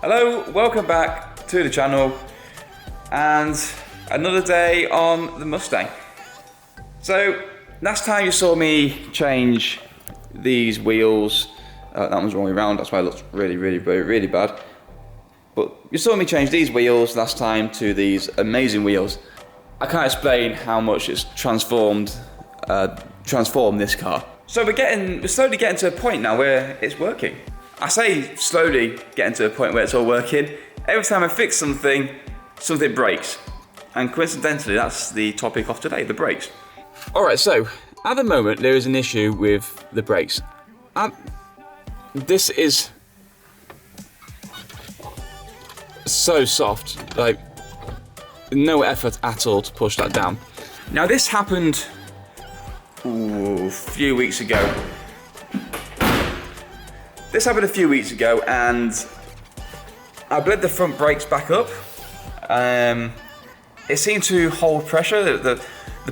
Hello, welcome back to the channel and another day on the Mustang. So last time you saw me change these wheels, that one's the wrong way around, that's why it looks really bad. But you saw me change these wheels last time to these amazing wheels. I can't explain how much it's transformed this car. So we're slowly getting to a point now where it's working. I say slowly getting to a point where it's all working. Every time I fix something, something breaks. And coincidentally, that's the topic of today, the brakes. Alright, so at the moment there is an issue with the brakes. This is so soft, like no effort at all to push that down. Now this happened a few weeks ago. This happened a few weeks ago and I bled the front brakes back up. It seemed to hold pressure. The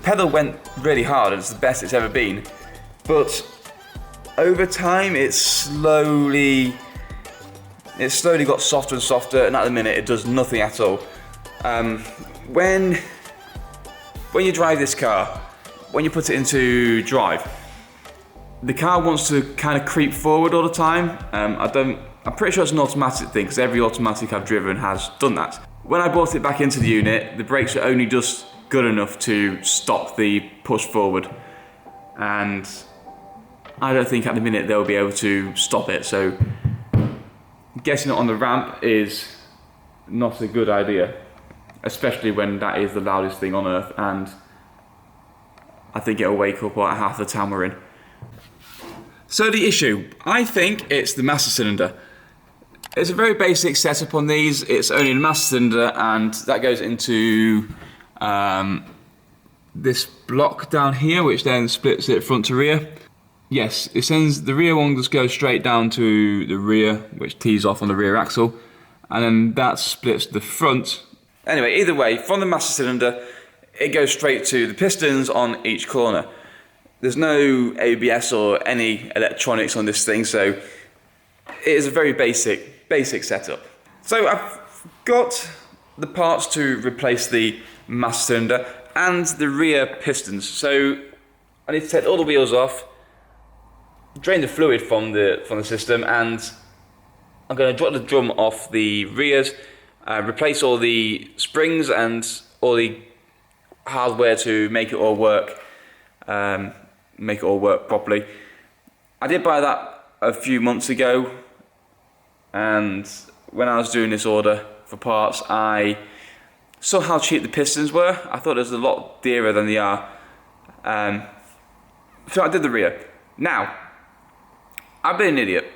pedal went really hard and it's the best it's ever been. But over time it slowly got softer and softer, and at the minute it does nothing at all. When you drive this car, when you put it into drive, the car wants to kind of creep forward all the time. I'm pretty sure it's an automatic thing because every automatic I've driven has done that. When I brought it back into the unit, the brakes are only just good enough to stop the push forward. And I don't think at the minute they'll be able to stop it. So getting it on the ramp is not a good idea, especially when that is the loudest thing on earth. And I think it'll wake up about half the town we're in. So the issue, I think it's the master cylinder. It's a very basic setup on these. It's only a master cylinder and that goes into this block down here, which then splits it front to rear. Yes, it sends the rear one just goes straight down to the rear, which tees off on the rear axle, and then that splits the front. Anyway, either way, from the master cylinder, it goes straight to the pistons on each corner. There's no ABS or any electronics on this thing, so it is a very basic setup. So I've got the parts to replace the master cylinder and the rear pistons. So I need to take all the wheels off, drain the fluid from the system, and I'm going to drop the drum off the rears, replace all the springs and all the hardware to make it all work. Properly. I did buy that a few months ago, and when I was doing this order for parts, I saw how cheap the pistons were. I thought it was a lot dearer than they are. So I did the rear. Now, I've been an idiot.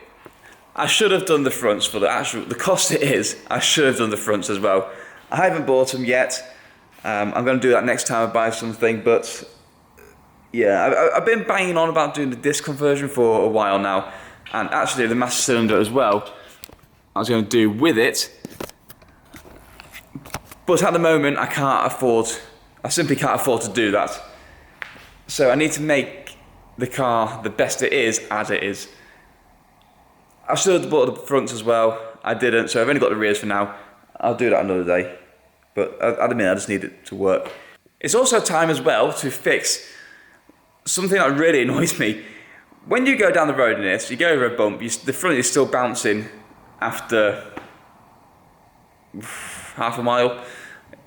I should have done the fronts for the cost it is. I should have done the fronts as well. I haven't bought them yet. I'm going to do that next time I buy something, but yeah, I've been banging on about doing the disc conversion for a while now, and actually the master cylinder as well, I was going to do with it, but at the moment I simply can't afford to do that. So I need to make the car the best it is as it is. I should have bought the fronts as well, I didn't, so I've only got the rears for now. I'll do that another day, but at the minute I just need it to work. It's also time as well to fix something that really annoys me. When you go down the road in this, you go over a bump, the front is still bouncing after half a mile.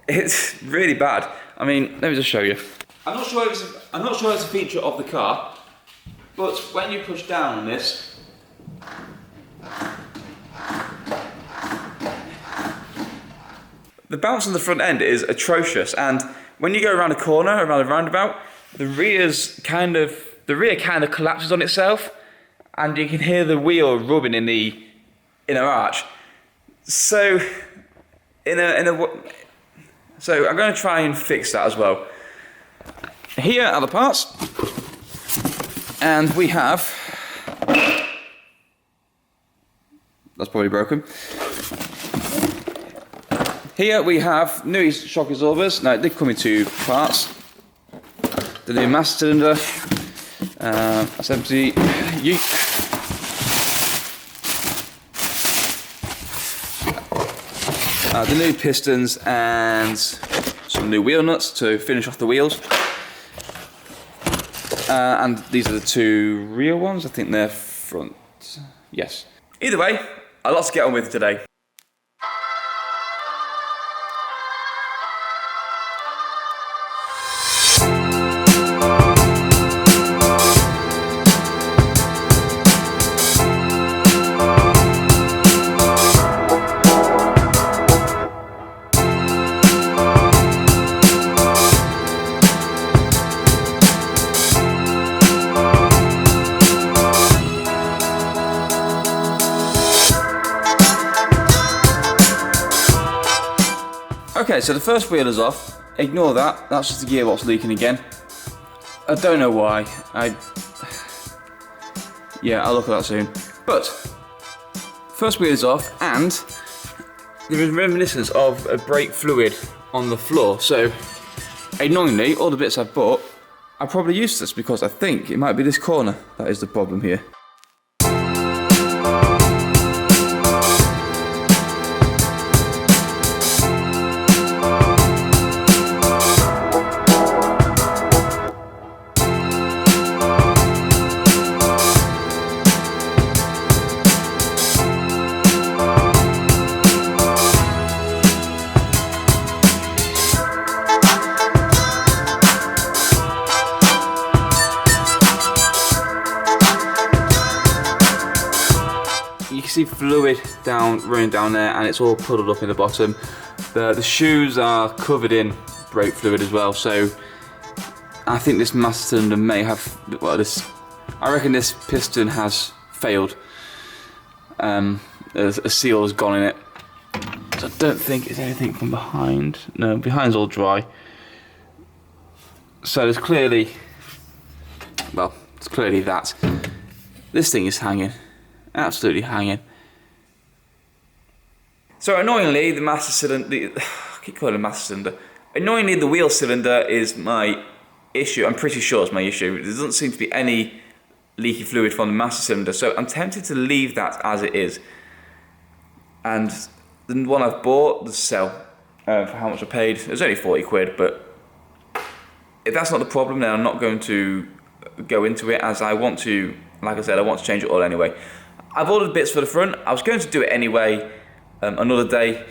It's really bad. I mean, let me just show you. I'm not sure it's a feature of the car, but when you push down on this, The bounce on the front end is atrocious, and when you go around a corner, around a roundabout, the rear kind of collapses on itself, and you can hear the wheel rubbing in the inner arch. So, so I'm going to try and fix that as well. Here are the parts, and we have. That's probably broken. Here we have new shock absorbers. Now, they come in two parts. The new master cylinder, that's empty. Yeet. The new pistons and some new wheel nuts to finish off the wheels. And these are the two rear ones. I think they're front. Yes. Either way, a lot to get on with today. Okay, so the first wheel is off. Ignore that, that's just the gearbox leaking again. I don't know why. Yeah, I'll look at that soon. But, first wheel is off, and there is reminiscence of a brake fluid on the floor. So, annoyingly, all the bits I've bought are probably useless because I think it might be this corner that is the problem here. You can see fluid running down there, and it's all puddled up in the bottom. The shoes are covered in brake fluid as well, so I think this master cylinder may have, I reckon this piston has failed. A seal has gone in it. So I don't think it's anything from behind. No, behind's all dry. So there's clearly, well, it's clearly that. This thing is hanging. Absolutely hanging. So annoyingly, the master cylinder, I keep calling it master cylinder. Annoyingly, the wheel cylinder is my issue. I'm pretty sure it's my issue. There doesn't seem to be any leaky fluid from the master cylinder, so I'm tempted to leave that as it is. And the one I've bought, the cell, for how much I paid, it was only 40 quid, but if that's not the problem, then I'm not going to go into it, as I want to, like I said, I want to change it all anyway. I've ordered bits for the front. I was going to do it anyway another day.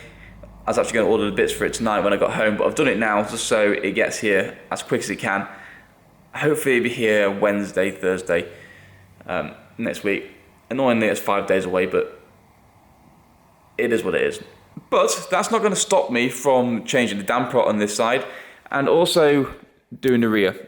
I was actually going to order the bits for it tonight when I got home, but I've done it now just so it gets here as quick as it can. Hopefully it'll be here Wednesday, Thursday next week. Annoyingly, it's 5 days away, but it is what it is. But that's not going to stop me from changing the damper on this side and also doing the rear.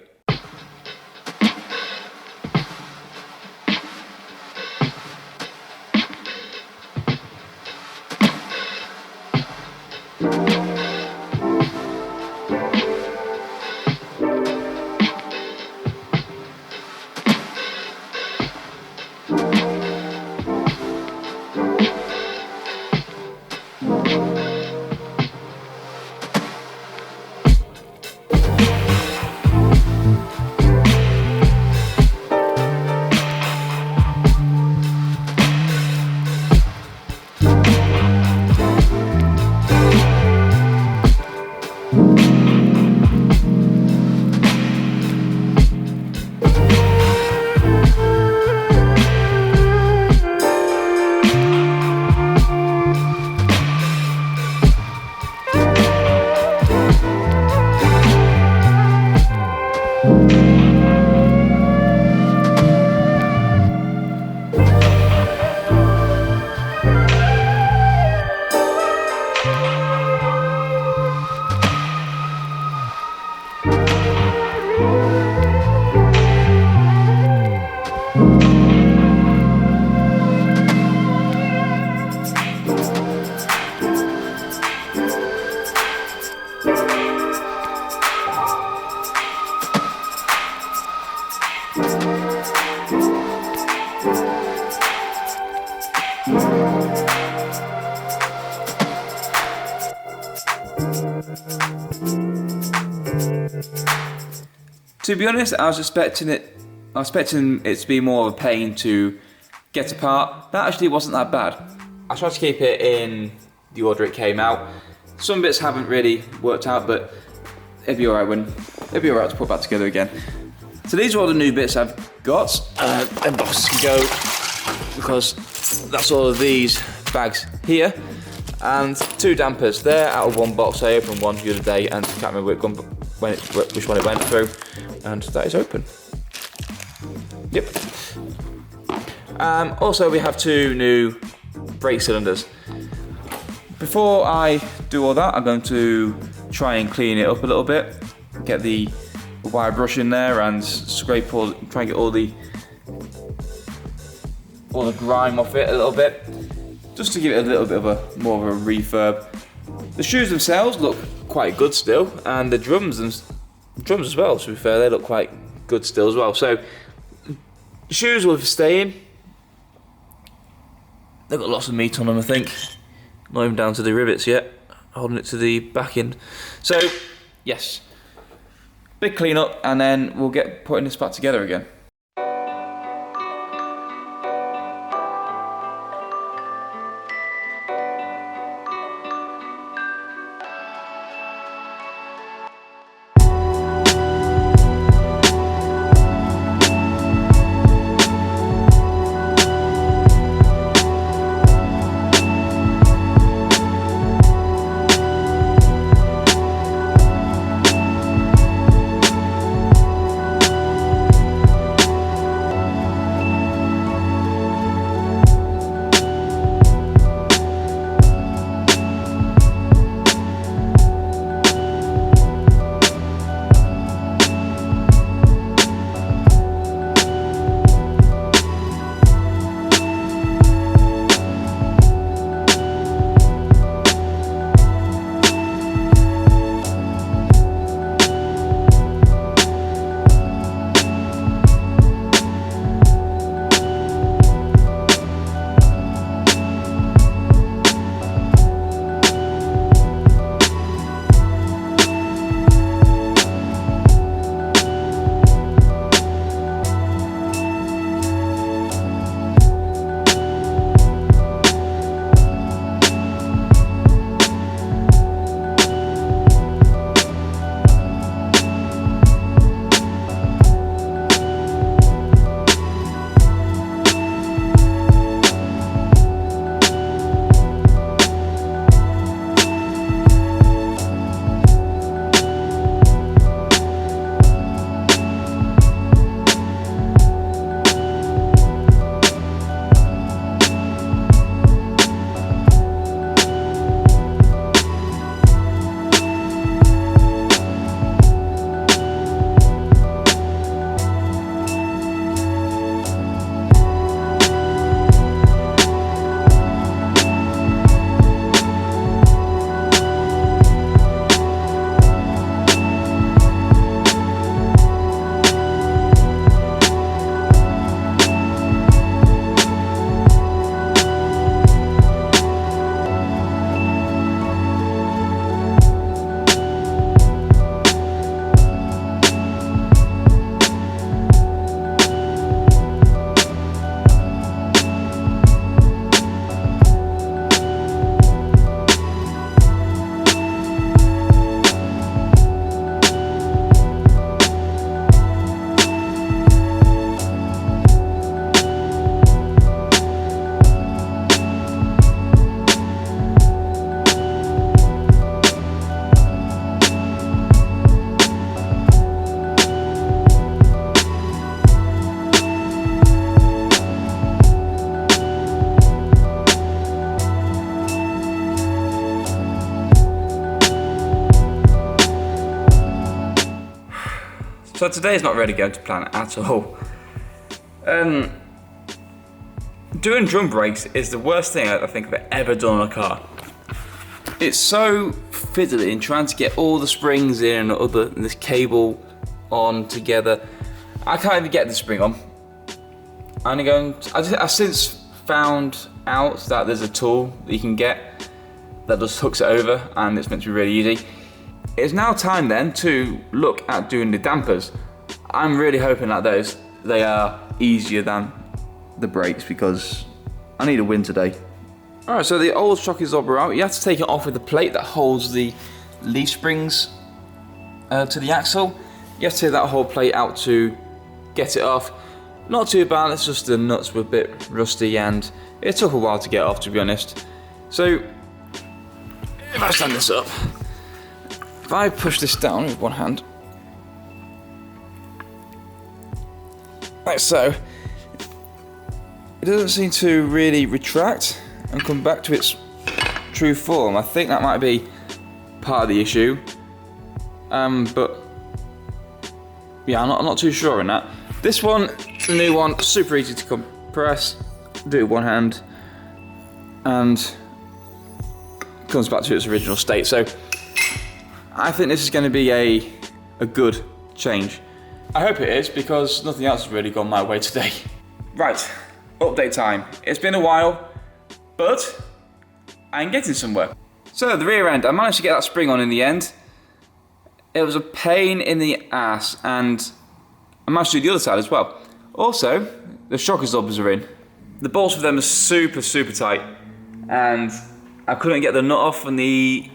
To be honest, I was expecting it to be more of a pain to get apart. That actually wasn't that bad. I tried to keep it in the order it came out. Some bits haven't really worked out, but it'd be alright to put back together again. So these are all the new bits I've got. And boxes can go, because that's all of these bags here. And 2 dampers. They're out of 1 box. I opened one the other day and can't remember which one it went through. And that is open. Yep. Also, we have 2 new brake cylinders. Before I do all that, I'm going to try and clean it up a little bit. Get the wire brush in there and try and get all the grime off it a little bit, just to give it a little bit of more of a refurb. The shoes themselves look quite good still, and the drums as well, to be fair, they look quite good still as well. So the shoes will stay in. They've got lots of meat on them, I think. Not even down to the rivets yet, holding it to the back end. So yes, big clean up, and then we'll get putting this back together again. So today is not really going to plan at all. Doing drum brakes is the worst thing I think I've ever done on a car. It's so fiddly and trying to get all the springs in and this cable on together. I can't even get the spring on. I've since found out that there's a tool that you can get that just hooks it over, and it's meant to be really easy. It's now time then to look at doing the dampers. I'm really hoping that they are easier than the brakes because I need a win today. Alright, so the old shock absorber out. You have to take it off with the plate that holds the leaf springs to the axle. You have to take that whole plate out to get it off. Not too bad, it's just the nuts were a bit rusty and it took a while to get off, to be honest. So, if I stand this up, if I push this down with one hand, like so, it doesn't seem to really retract and come back to its true form. I think that might be part of the issue, but yeah, I'm not too sure on that. This one, the new one, super easy to compress, do it with one hand, and comes back to its original state. So I think this is going to be a good change. I hope it is, because nothing else has really gone my way today. Right, update time. It's been a while, but I'm getting somewhere. So the rear end, I managed to get that spring on in the end. It was a pain in the ass, and I managed to do the other side as well. Also, the shock absorbers are in. The bolts for them are super tight, and I couldn't get the nut off on the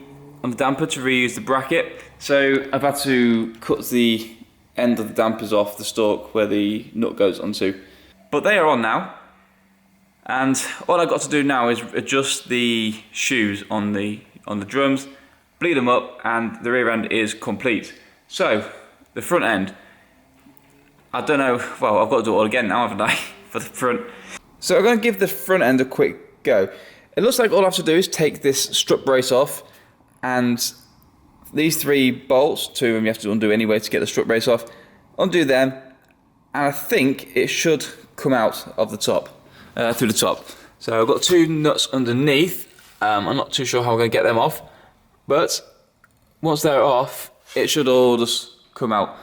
damper to reuse the bracket, so I've had to cut the end of the dampers off the stalk where the nut goes onto. But they are on now, and all I've got to do now is adjust the shoes on the drums, bleed them up, and the rear end is complete. So the front end, I don't know, well, I've got to do it all again now, haven't I, for the front. So I'm going to give the front end a quick go. It looks like all I have to do is take this strut brace off, and these 3 bolts, 2 of them you have to undo anyway to get the strut brace off, undo them, and I think it should come out of the top, through the top. So I've got 2 nuts underneath. I'm not too sure how I'm going to get them off, but once they're off, it should all just come out.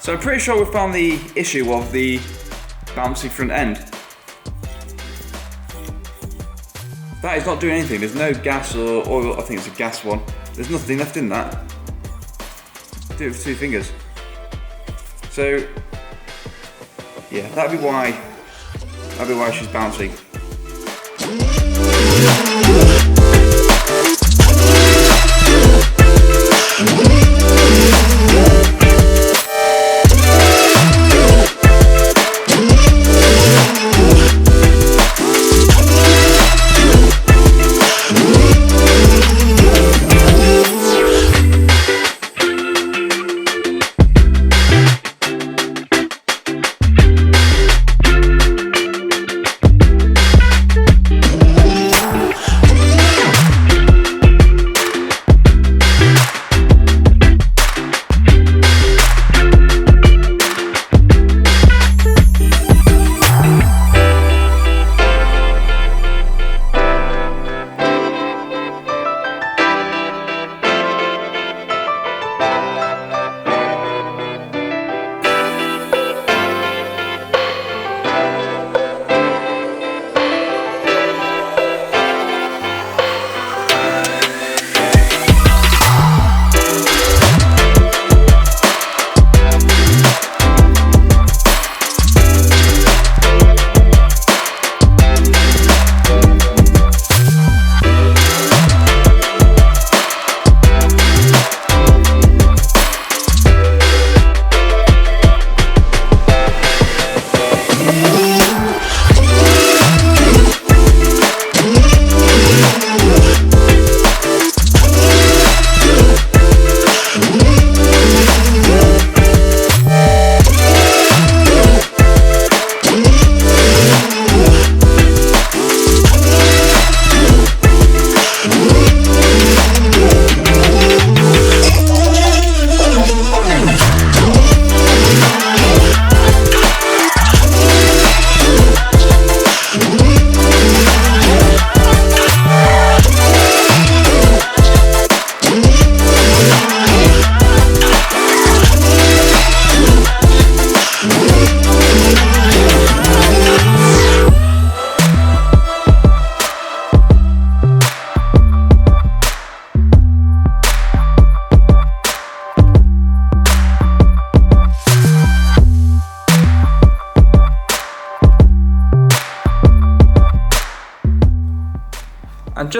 So I'm pretty sure we found the issue of the bouncy front end. That is not doing anything. There's no gas or oil. I think it's a gas one. There's nothing left in that. Do it with 2 fingers. So yeah, that'd be why she's bouncy.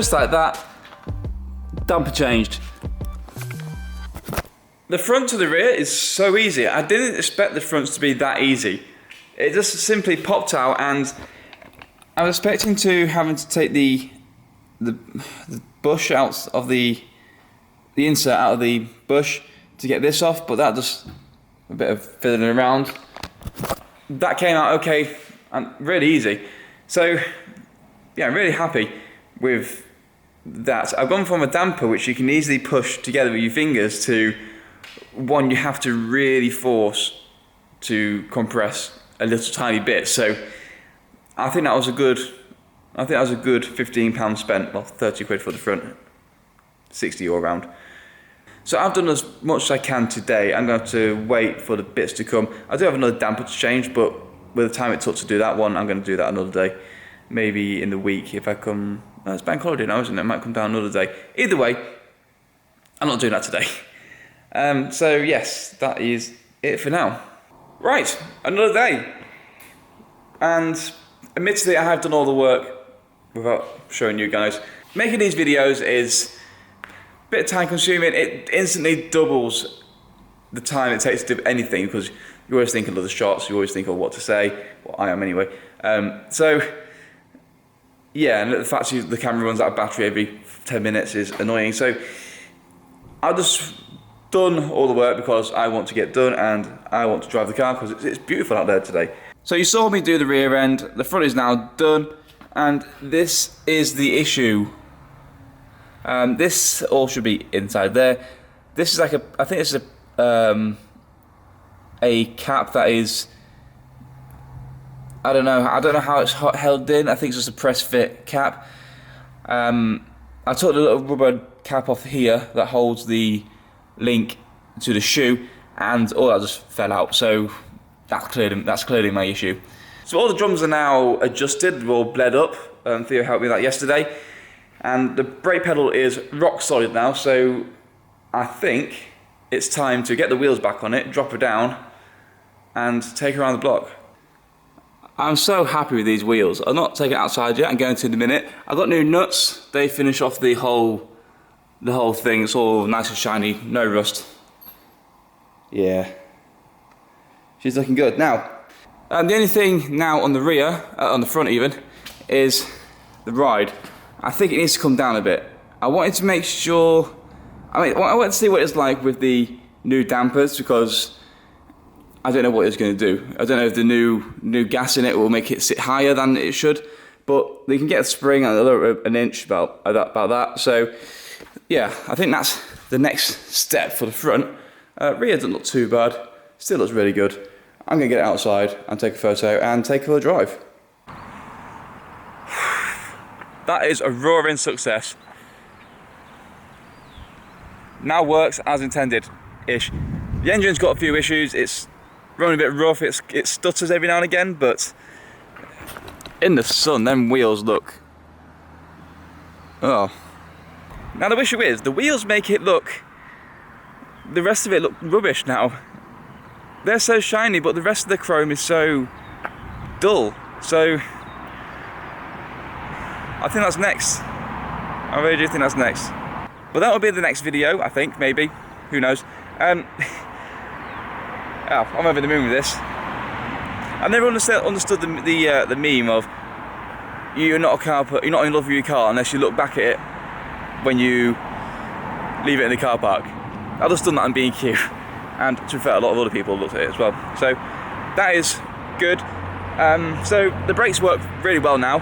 just like that, damper changed. The front to the rear is so easy. I didn't expect the fronts to be that easy. It just simply popped out, and I was expecting to having to take the bush out of the insert out of the bush to get this off, but that just a bit of fiddling around. That came out okay and really easy. So yeah, I'm really happy with that. I've gone from a damper which you can easily push together with your fingers to one you have to really force to compress a little tiny bit. So I think that was a good £15 spent. Well, 30 quid for the front, 60 all round. So I've done as much as I can today. I'm going to have to wait for the bits to come. I do have another damper to change, but with the time it took to do that one, I'm going to do that another day. Maybe in the week if I come. It's bank holiday now, isn't it? It might come down another day. Either way, I'm not doing that today. So yes, that is it for now. Right, another day. And admittedly, I have done all the work without showing you guys. Making these videos is a bit time consuming. It instantly doubles the time it takes to do anything, because you always think of the shots, you always think of what to say. Well, I am anyway. So yeah, and the fact that the camera runs out of battery every 10 minutes is annoying. So I've just done all the work because I want to get done and I want to drive the car because it's beautiful out there today. So you saw me do the rear end, the front is now done, and this is the issue. This all should be inside there. This is like I think it's a cap that is, I don't know how it's held in. I think it's just a press fit cap. I took the little rubber cap off here that holds the link to the shoe, and all that just fell out. So that's clearly my issue. So all the drums are now adjusted, they're all bled up. Theo helped me with that yesterday, and the brake pedal is rock solid now. So I think it's time to get the wheels back on it, drop her down, and take her around the block. I'm so happy with these wheels. I'll not take it outside yet. I'm going to in a minute. I've got new nuts. They finish off the whole thing. It's all nice and shiny, no rust. Yeah, she's looking good now. The only thing now on the rear, on the front even, is the ride. I think it needs to come down a bit. I wanted to make sure. I wanted to see what it's like with the new dampers, because I don't know what it's going to do. I don't know if the new gas in it will make it sit higher than it should, but you can get a spring at an inch about that. So yeah, I think that's the next step for the front. Rear doesn't look too bad. Still looks really good. I'm going to get it outside and take a photo and take it for a drive. That is a roaring success. Now works as intended-ish. The engine's got a few issues. It's running a bit rough. It stutters every now and again, but in the sun, them wheels look. Oh. Now the issue is the wheels make it look. The rest of it look rubbish now. They're so shiny, but the rest of the chrome is so dull. So I think that's next. I really do think that's next. But that will be the next video, I think, maybe. Who knows? I'm over the moon with this. I've never understood the meme of you're not in love with your car unless you look back at it when you leave it in the car park. I've just done that on B&Q, and to be fair, a lot of other people looked at it as well. So that is good. So the brakes work really well now.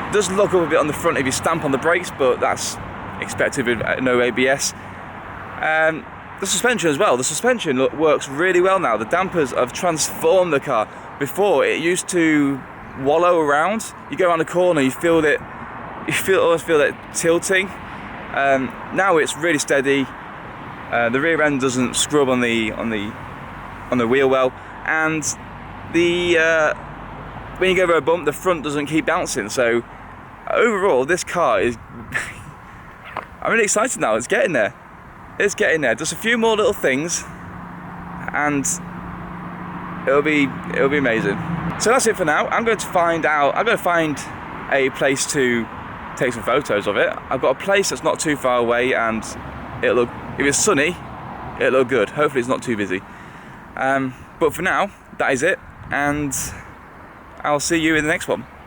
It does look up a bit on the front if you stamp on the brakes, but that's expected with no ABS. The suspension as well. The suspension works really well now. The dampers have transformed the car. Before, it used to wallow around. You go around the corner, you always feel it tilting. Now it's really steady. The rear end doesn't scrub on the wheel well, and when you go over a bump, the front doesn't keep bouncing. So overall, this car is. I'm really excited now. It's getting there. It's getting there. Just a few more little things, and it'll be amazing. So that's it for now. I'm going to find a place to take some photos of it. I've got a place that's not too far away, and it'll look, if it's sunny, it'll look good. Hopefully it's not too busy. But for now, that is it, and I'll see you in the next one.